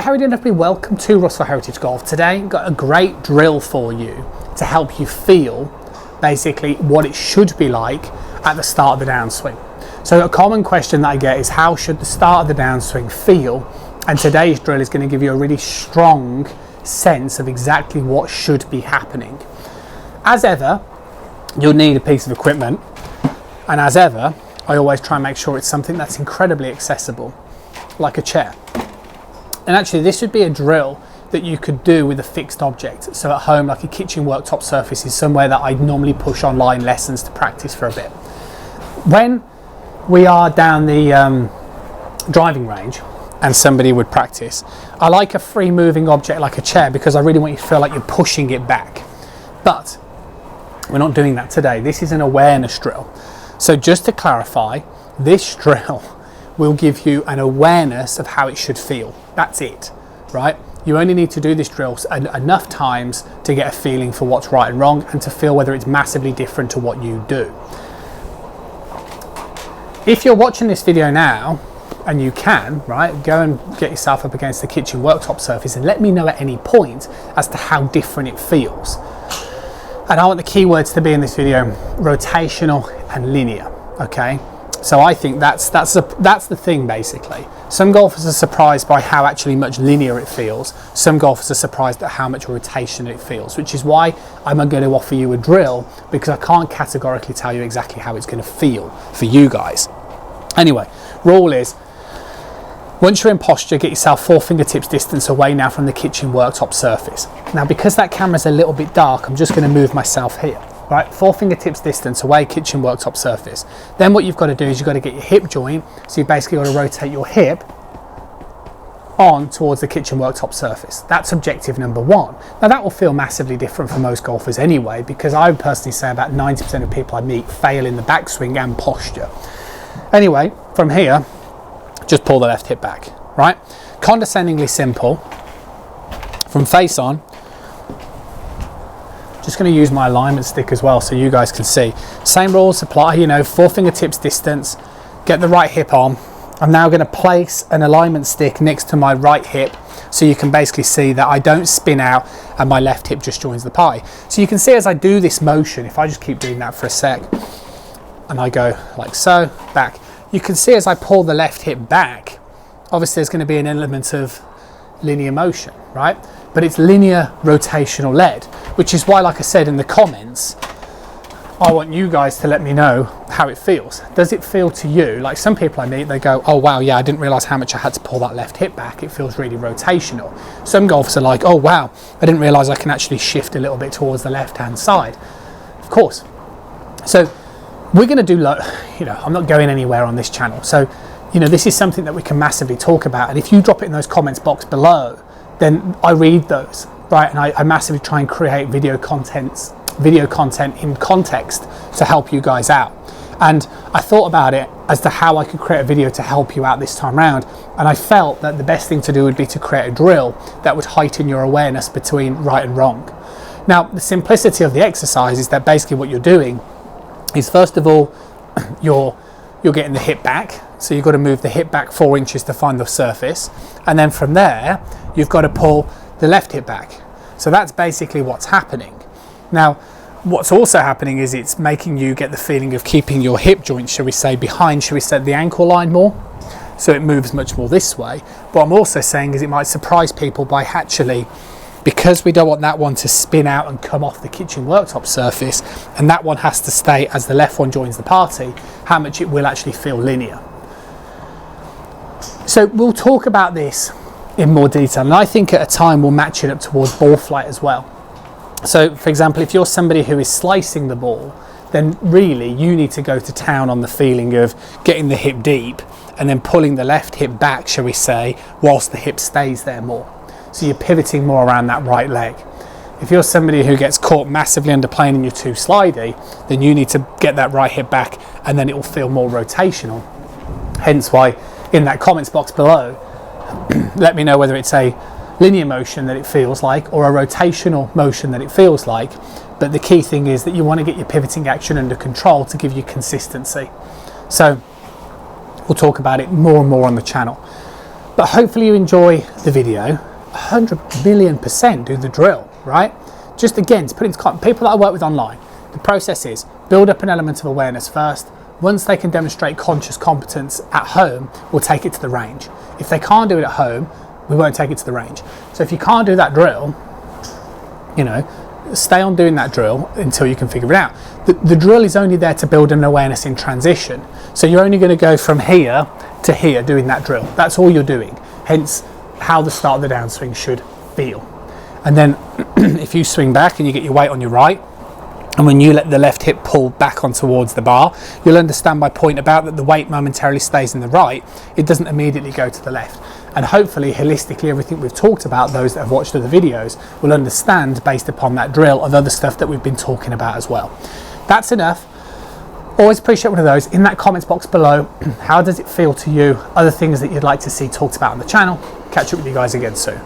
Howdy and everybody, welcome to Russell Heritage Golf. Today I've got a great drill for you to help you feel basically what it should be like at the start of the downswing. So a common question that I get is, how should the start of the downswing feel? And today's drill is going to give you a really strong sense of exactly what should be happening. As ever, you'll need a piece of equipment, and as ever, I always try and make sure it's something that's incredibly accessible, like a chair. And actually this would be a drill that you could do with a fixed object. So at home, like a kitchen worktop surface is somewhere that I'd normally push online lessons to practice for a bit. When we are down the driving range and somebody would practice, I like a free moving object like a chair because I really want you to feel like you're pushing it back. But we're not doing that today. This is an awareness drill. So just to clarify, this drill will give you an awareness of how it should feel. That's it, right? You only need to do this drill enough times to get a feeling for what's right and wrong and to feel whether it's massively different to what you do. If you're watching this video now, and you can, right, go and get yourself up against the kitchen worktop surface and let me know at any point as to how different it feels. And I want the keywords to be in this video rotational and linear, okay? So I think that's the thing basically. Some golfers are surprised by how actually much linear it feels. Some golfers are surprised at how much rotational it feels, which is why I'm going to offer you a drill, because I can't categorically tell you exactly how it's going to feel for you guys. Anyway, rule is, once you're in posture, get yourself 4 fingertips distance away now from the kitchen worktop surface. Now, because that camera's a little bit dark, I'm just going to move myself here. Right, 4 fingertips distance away, kitchen worktop surface. Then what you've got to do is you've got to get your hip joint, so you've basically got to rotate your hip on towards the kitchen worktop surface. That's objective number 1. Now that will feel massively different for most golfers anyway, because I would personally say about 90% of people I meet fail in the backswing and posture. Anyway, from here, just pull the left hip back, right? Condescendingly simple. From face on, just going to use my alignment stick as well so you guys can see. Same rules apply, you know, 4 fingertips distance, get the right hip on. I'm now going to place an alignment stick next to my right hip so you can basically see that I don't spin out and my left hip just joins the pie. So you can see as I do this motion, if I just keep doing that for a sec, and I go like so, back, you can see as I pull the left hip back, obviously there's going to be an element of linear motion, right? But it's linear rotational led, which is why, like I said in the comments, I want you guys to let me know how it feels. Does it feel to you, like some people I meet, they go, oh wow, yeah, I didn't realize how much I had to pull that left hip back. It feels really rotational. Some golfers are like, oh wow, I didn't realize I can actually shift a little bit towards the left-hand side. Of course. So we're going to do, you know, I'm not going anywhere on this channel. So, you know, this is something that we can massively talk about. And if you drop it in those comments box below, then I read those, right? And I massively try and create video content in context to help you guys out. And I thought about it as to how I could create a video to help you out this time around. And I felt that the best thing to do would be to create a drill that would heighten your awareness between right and wrong. Now, the simplicity of the exercise is that basically what you're doing is, first of all, you're getting the hip back. So you've got to move the hip back 4 inches to find the surface. And then from there, you've got to pull the left hip back. So that's basically what's happening. Now, what's also happening is it's making you get the feeling of keeping your hip joint, shall we say, behind, shall we say, the ankle line more. So it moves much more this way. What I'm also saying is it might surprise people by actually, because we don't want that one to spin out and come off the kitchen worktop surface, and that one has to stay as the left one joins the party, how much it will actually feel linear. So we'll talk about this in more detail, and I think at a time we'll match it up towards ball flight as well. So for example, if you're somebody who is slicing the ball, then really you need to go to town on the feeling of getting the hip deep and then pulling the left hip back, shall we say, whilst the hip stays there more. So you're pivoting more around that right leg. If you're somebody who gets caught massively underplaying and you're too slidey, then you need to get that right hip back and then it will feel more rotational. Hence why in that comments box below, let me know whether it's a linear motion that it feels like or a rotational motion that it feels like. But the key thing is that you want to get your pivoting action under control to give you consistency. So we'll talk about it more and more on the channel. But hopefully you enjoy the video. 100,000,000% do the drill, right? Just again, to put into context, people that I work with online, the process is build up an element of awareness first. Once they can demonstrate conscious competence at home, we'll take it to the range. If they can't do it at home, we won't take it to the range. So if you can't do that drill, you know, stay on doing that drill until you can figure it out. The drill is only there to build an awareness in transition. So you're only going to go from here to here doing that drill. That's all you're doing. Hence how the start of the downswing should feel. And then if you swing back and you get your weight on your right, and when you let the left hip pull back on towards the bar, you'll understand my point about that the weight momentarily stays in the right. It doesn't immediately go to the left. And hopefully, holistically, everything we've talked about, those that have watched other videos, will understand based upon that drill of other stuff that we've been talking about as well. That's enough. Always appreciate one of those. In that comments box below, how does it feel to you? Other things that you'd like to see talked about on the channel. Catch up with you guys again soon.